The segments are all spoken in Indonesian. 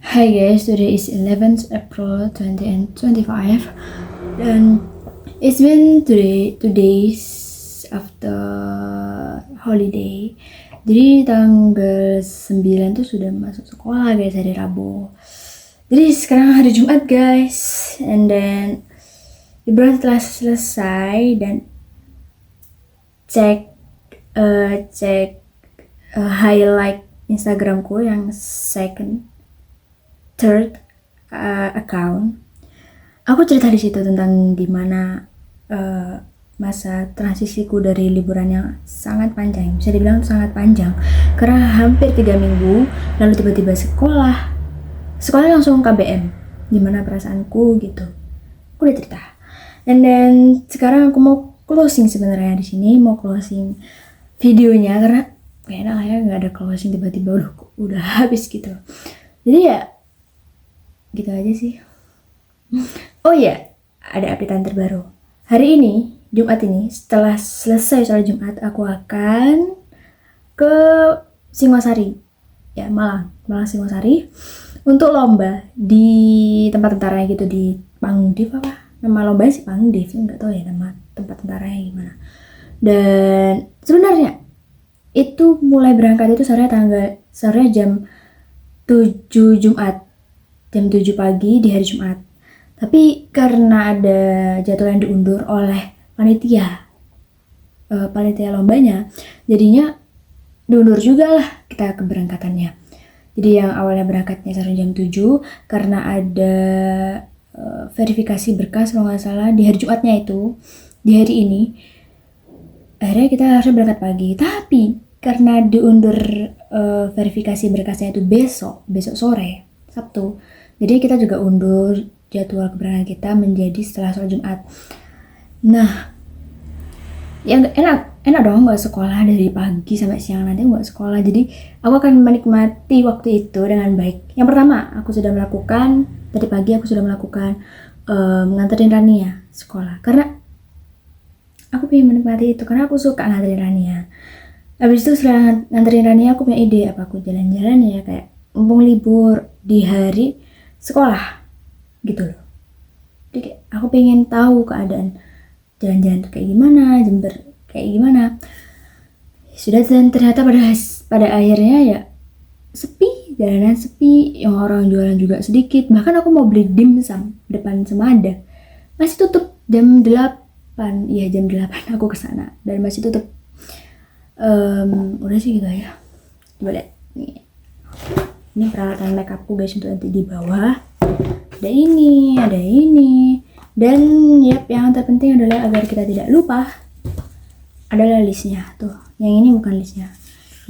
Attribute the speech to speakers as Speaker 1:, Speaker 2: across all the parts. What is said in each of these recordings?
Speaker 1: Hi guys, today is 11th April 2025 dan it's been 2 days after holiday. Jadi tanggal 9 tuh sudah masuk sekolah guys, hari Rabu. Jadi sekarang hari Jumat guys, and then liburan telah selesai dan cek highlight Instagramku yang third account. Aku cerita di situ tentang gimana masa transisiku dari liburan yang sangat panjang, bisa dibilang sangat panjang, karena hampir 3 minggu, lalu tiba-tiba sekolah langsung KBM. Gimana perasaanku gitu. Aku udah cerita. And then sekarang aku mau closing sebenarnya di sini, mau closing videonya karena gak enak ya nggak ada closing tiba-tiba udah habis gitu. Jadi ya gitu aja sih. Oh iya, ada updatean terbaru. Hari ini, Jumat ini, setelah selesai sholat Jumat, aku akan ke Singosari. Ya, Malang Singosari untuk lomba di tempat tentara gitu, di Pangdiv apa? Nama lombanya sih Pangdiv, nggak tahu ya nama tempat tentaranya gimana. Dan sebenarnya itu mulai berangkat itu sore jam 7 Jumat. Jam 7 pagi di hari Jumat. Tapi karena ada jadwal yang diundur oleh panitia lombanya, jadinya diundur juga lah kita keberangkatannya. Jadi yang awalnya berangkatnya seharusnya jam 7, karena ada verifikasi berkas kalau nggak salah di hari Jumatnya itu, di hari ini, akhirnya kita harusnya berangkat pagi. Tapi karena diundur verifikasi berkasnya itu besok sore, Sabtu, jadi kita juga undur jadwal keberangkatan kita menjadi setelah sholat Jumat. Nah, ya enak dong nggak sekolah dari pagi sampai siang, nanti nggak sekolah. Jadi aku akan menikmati waktu itu dengan baik. Yang pertama, tadi pagi aku sudah melakukan nganterin Rania sekolah. Karena aku pengen menikmati itu, karena aku suka nganterin Rania. Habis itu setelah nganterin Rania, aku punya ide apa aku jalan-jalan ya, kayak mumpung libur di hari sekolah gitu loh. Jadi aku pengen tahu keadaan jalan-jalan tuh kayak gimana, Jember kayak gimana. Sudah, dan ternyata pada akhirnya ya sepi, jalanan sepi, yang orang jualan juga sedikit. Bahkan aku mau beli dimsum depan Semada, masih tutup jam 8. Iya, jam 8 aku kesana dan masih tutup. Udah sih gitu ya. Coba lihat nih. Ini peralatan makeupku guys, untuk nanti di bawah. Ada ini. Dan yang terpenting adalah agar kita tidak lupa adalah listnya. Tuh, yang ini bukan listnya.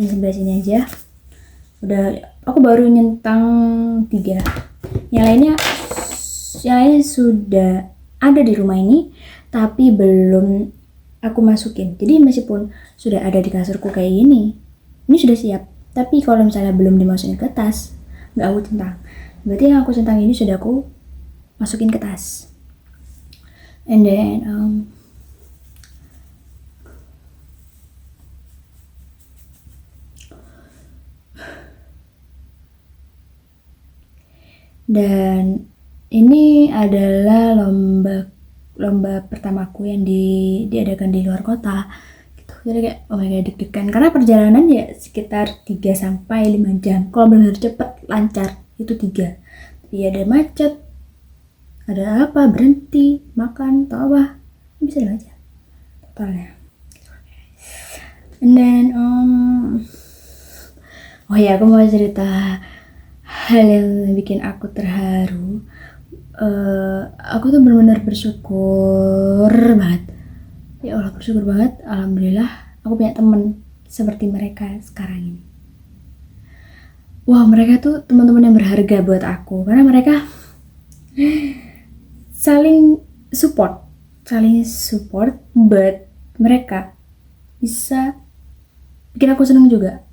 Speaker 1: Yang sebelah sini aja. Udah, aku baru nyentang 3. Yang lainnya sudah ada di rumah ini, tapi belum aku masukin. Jadi meskipun sudah ada di kasurku kayak ini sudah siap. Tapi kalau misalnya belum dimasukin ke tas, nggak aku centang. Berarti yang aku centang ini sudah aku masukin ke tas. And then dan ini adalah lomba pertamaku yang diadakan di luar kota. Jadi kayak oh my god, deg-degan karena perjalanan ya sekitar 3-5 jam. Kalau benar-benar cepet lancar itu 3. Tapi ada macet, ada apa, berhenti makan atau apa, bisa 5 jam totalnya. And then oh ya, aku mau cerita hal yang bikin aku terharu. Aku tuh benar-benar bersyukur banget. Ya Allah, bersyukur banget, alhamdulillah aku punya temen seperti mereka sekarang ini. Wah, mereka tuh teman-teman yang berharga buat aku, karena mereka saling support, but mereka bisa bikin aku seneng juga.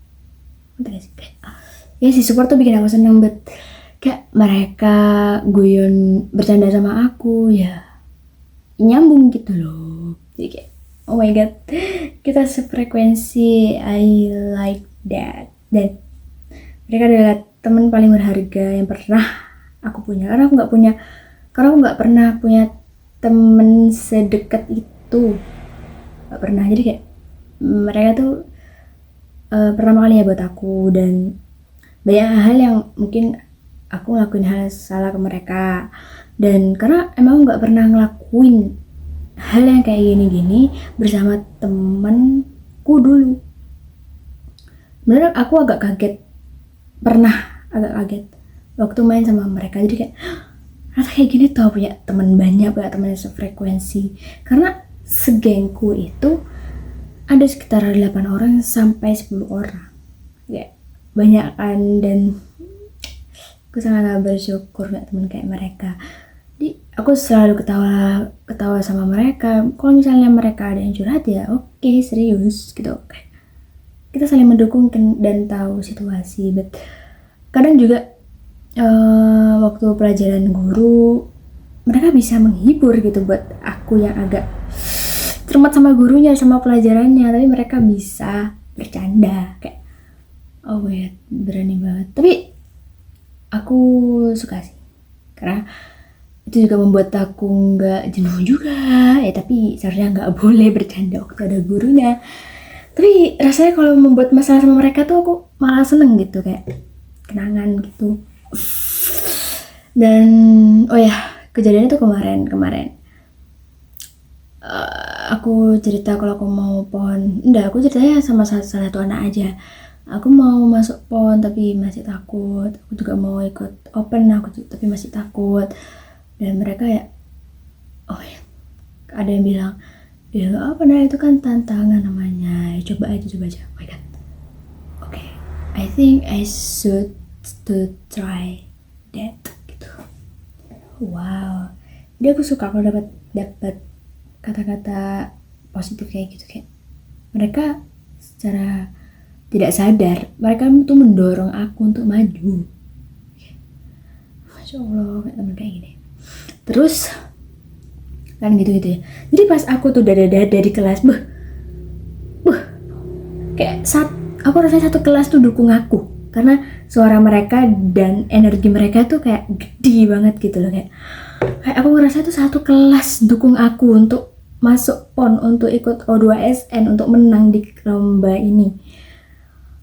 Speaker 1: Ya sih, support tuh bikin aku seneng, but kayak mereka guyon bercanda sama aku ya nyambung gitu loh. Jadi kayak oh my god, kita sefrekuensi, I like that. Dan mereka adalah teman paling berharga yang pernah aku punya, karena aku nggak pernah punya temen sedekat itu, nggak pernah. Jadi kayak mereka tuh pertama kali ya buat aku, dan banyak hal yang mungkin aku ngelakuin hal salah ke mereka, dan karena emang nggak pernah ngelakuin hal yang kayak gini-gini bersama temanku dulu. Bener, aku agak kaget waktu main sama mereka. Jadi kayak ternyata kayak gini tau, punya teman banyak, punya teman yang sefrekuensi. Karena segengku itu ada sekitar 8 orang sampai 10 orang, ya banyak kan, dan aku sangat bersyukur punya teman kayak mereka. Jadi aku selalu ketawa sama mereka. Kalau misalnya mereka ada yang curhat ya oke, serius gitu. Kita saling mendukung dan tahu situasi. But kadang juga waktu pelajaran guru mereka bisa menghibur gitu buat aku yang agak cermat sama gurunya, sama pelajarannya, tapi mereka bisa bercanda kayak oh my god, berani banget. Tapi aku suka sih, karena itu juga membuat aku nggak jenuh juga ya. Tapi seharusnya nggak boleh bercanda waktu ada gurunya. Tapi rasanya kalau membuat masalah sama mereka tuh aku malah seneng gitu, kayak kenangan gitu. Dan oh ya, kejadiannya tuh kemarin aku cerita kalau aku mau pon. Aku ceritanya sama salah satu anak aja. Aku mau masuk pon tapi masih takut. Aku juga mau ikut open tapi masih takut. Dan mereka ya, oh ya, ada yang bilang, ya gak apa, nah itu kan tantangan namanya, ya, coba aja. Oh my god, okay, I think I should to try that gitu. Wow, jadi aku suka kalau dapat kata-kata positif kayak gitu, kayak mereka secara tidak sadar mereka tuh mendorong aku untuk maju. Masya Allah, kayak temen kayak gini. Terus kan gitu ya. Jadi pas aku tuh dada di kelas, kayak aku rasanya satu kelas tuh dukung aku, karena suara mereka dan energi mereka tuh kayak gede banget gitu loh. Kayak aku ngerasa tuh satu kelas dukung aku untuk masuk PON, untuk ikut O2SN, untuk menang di lomba ini.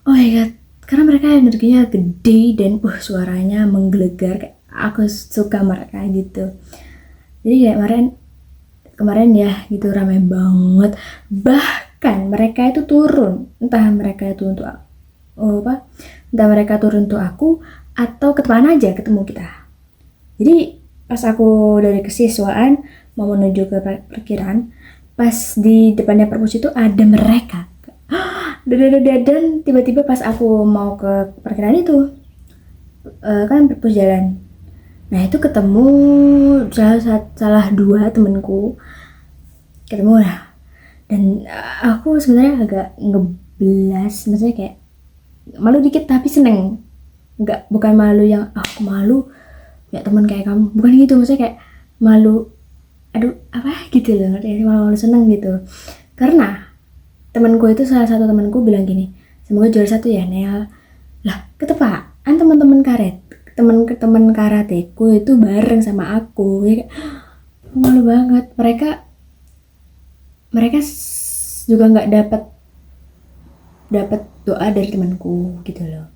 Speaker 1: Oh my god, karena mereka energinya gede dan suaranya menggelegar, kayak aku suka mereka gitu. Jadi kayak kemarin ya gitu ramai banget. Bahkan mereka itu turun, entah mereka turun untuk aku atau ke depan aja ketemu kita. Jadi pas aku dari kesiswaan mau menuju ke parkiran, pas di depannya perpus itu ada mereka. Dan tiba-tiba pas aku mau ke parkiran itu, kan perpus jalan. Nah itu ketemu salah dua temenku, ketemu lah. Dan aku sebenarnya agak ngeblas, maksudnya kayak malu dikit tapi seneng. Bukan malu yang aku malu ya teman kayak kamu, bukan gitu. Maksudnya kayak malu, aduh apa gitu loh, ngerti? Malu seneng gitu. Karena temanku itu, salah satu temanku bilang gini, semoga juara 1 ya Nel. Lah ketepaan teman karateku itu bareng sama aku, ya kayak malu banget. Mereka juga nggak dapat doa dari temanku gitu loh.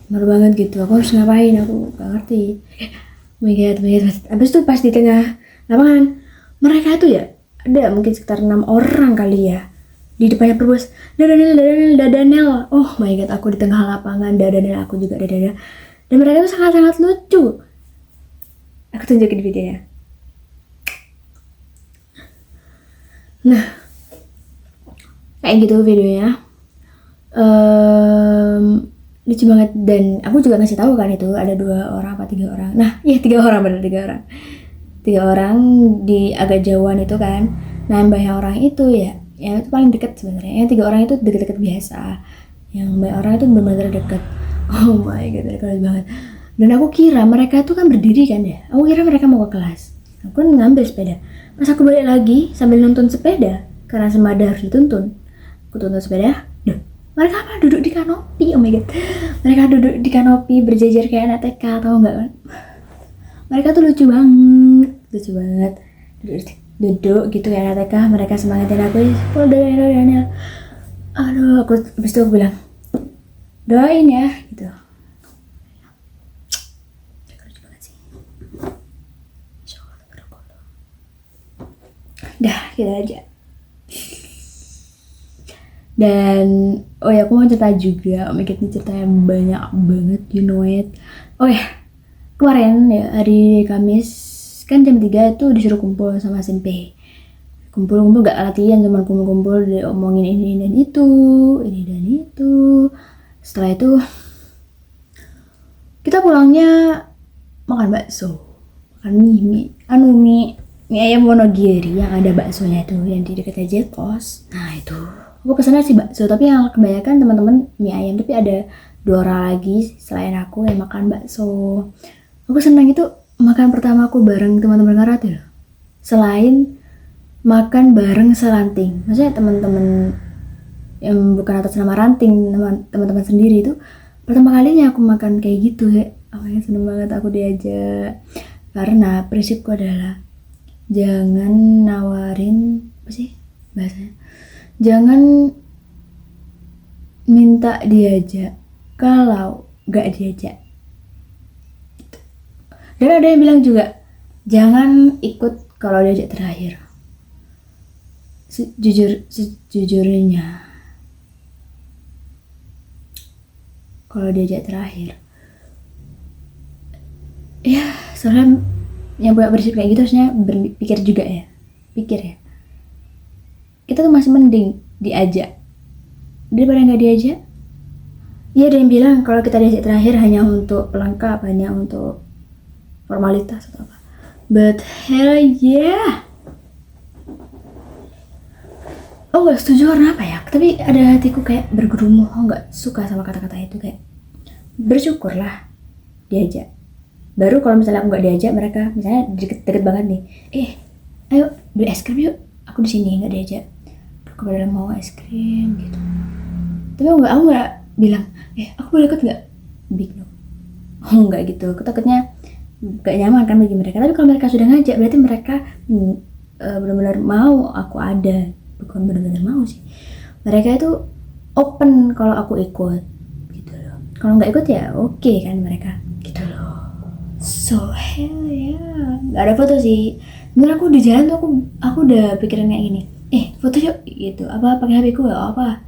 Speaker 1: Malu banget gitu. Aku harus ngapain, aku nggak ngerti. Oh my god. Abis itu pas di tengah lapangan, mereka tuh ya ada mungkin sekitar 6 orang kali ya, di depannya perpus, Dadanel. Oh my god, aku di tengah lapangan, Dadanel, aku juga Dadanel. Dan mereka tuh sangat-sangat lucu. Aku tunjukin videonya. Nah, kayak gitu videonya. Lucu banget. Dan aku juga ngasih tahu kan itu ada 2 orang apa 3 orang. Nah, iya 3 orang, bener 3 orang. 3 orang di agak jauhan itu kan. Nah, banyak orang itu ya itu paling deket sebenarnya. Yang 3 orang itu deket-deket biasa. Yang banyak orang itu benar-benar deket. Oh my god, deket banget. Dan aku kira mereka tuh kan berdiri kan ya. Aku kira mereka mau ke kelas. Aku kan ngambil sepeda. Pas aku balik lagi sambil nonton sepeda, karena semada harus dituntun, aku tuntun sepeda, Mereka apa duduk di kanopi, oh my god. Mereka duduk di kanopi berjejer kayak anak TK, tau nggak kan? Mereka tuh lucu banget. Duduk gitu kayak anak TK. Mereka semangatin aku, Daniel. Aduh, habis itu aku bilang, doain ya, gitu. Dah, gitu aja. Dan oh ya, aku mau cerita juga. Oh my god, ini ceritanya banyak banget, you know it. Oh ya, kemarin ya hari Kamis kan jam 3 itu disuruh kumpul sama SMP. Kumpul gak latihan, cuma kumpul diomongin ini dan itu. Setelah itu kita pulangnya makan bakso, makan mie ayam Wonogiri yang ada baksonya itu, yang di dekat aja kos. Nah itu aku pesannya sih bakso, tapi yang kebanyakan teman-teman mie ayam, tapi ada 2 orang lagi selain aku yang makan bakso. Aku senang itu makan pertama aku bareng teman-teman karate loh. Selain makan bareng seranting, maksudnya teman-teman yang bukan atas nama ranting, teman-teman sendiri itu pertama kalinya aku makan kayak gitu ya. Awalnya seneng banget aku diajak, karena prinsipku adalah jangan nawarin apa sih bahasanya, jangan minta diajak kalau gak diajak gitu. Dan ada yang bilang juga jangan ikut kalau diajak terakhir. Sejujurnya kalau diajak terakhir ya, soalnya yang buat bersih kayak gitu harusnya berpikir juga ya, pikir ya, kita tuh masih mending diajak daripada nggak diajak. Iya, ada yang bilang kalau kita diajak terakhir hanya untuk pelengkap, hanya untuk formalitas atau apa, but hell yeah. Oh nggak setuju karena apa ya, tapi ada hatiku kayak bergumul. Oh nggak suka sama kata-kata itu, kayak bersyukurlah diajak. Baru kalau misalnya aku nggak diajak, mereka misalnya deket banget nih, ayo beli es krim yuk, aku di sini nggak diajak, aku padahal mau es krim gitu. Tapi aku nggak bilang aku boleh ikut nggak, big no. Oh nggak gitu, aku takutnya gak nyaman kan bagi mereka. Tapi kalau mereka sudah ngajak, berarti mereka benar-benar mau aku ada, bukan benar-benar mau sih, mereka itu open kalau aku ikut gitu loh. Kalau nggak ikut ya oke kan mereka gitu loh. So hell yeah. Gak ada foto sih. Bener, aku di jalan tuh aku udah pikiran kayak gini, foto yuk gitu, apa pakai HP ku gak apa.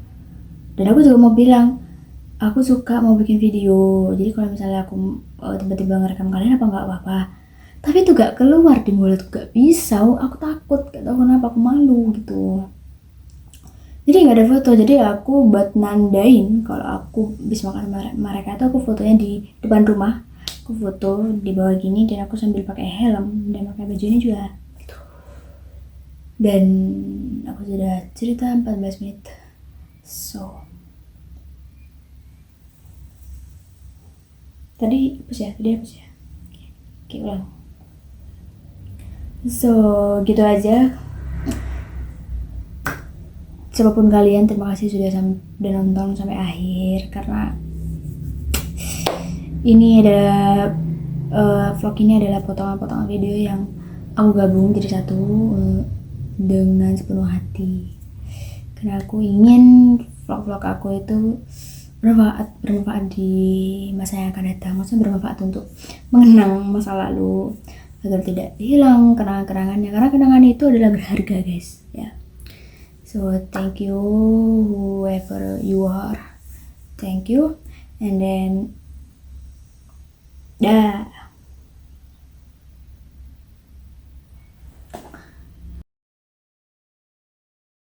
Speaker 1: Dan aku juga mau bilang aku suka mau bikin video, jadi kalau misalnya aku tiba-tiba ngerekam kalian apa nggak apa-apa. Tapi itu gak keluar di mulut, gak bisa, aku takut, gak tau kenapa, aku malu gitu. Jadi nggak ada foto. Jadi aku buat nandain kalau aku bisa makan mereka itu, aku fotonya di depan rumah, aku foto di bawah gini, dan aku sambil pakai helm dan pakai baju ini juga gitu. Dan aku sudah cerita 14 menit. So tadi apa sih ya? Oke, ulang. So gitu aja. Siapapun kalian, terima kasih sudah nonton sampai akhir, karena ini adalah vlog ini adalah potongan-potongan video yang aku gabung jadi satu dengan sepenuh hati, karena aku ingin vlog-vlog aku itu bermanfaat di masa yang akan datang. Maksudnya bermanfaat untuk mengenang masa lalu agar tidak hilang kenangan-kenangannya, karena kenangan itu adalah berharga guys ya. So thank you whoever you are, thank you, and then dah.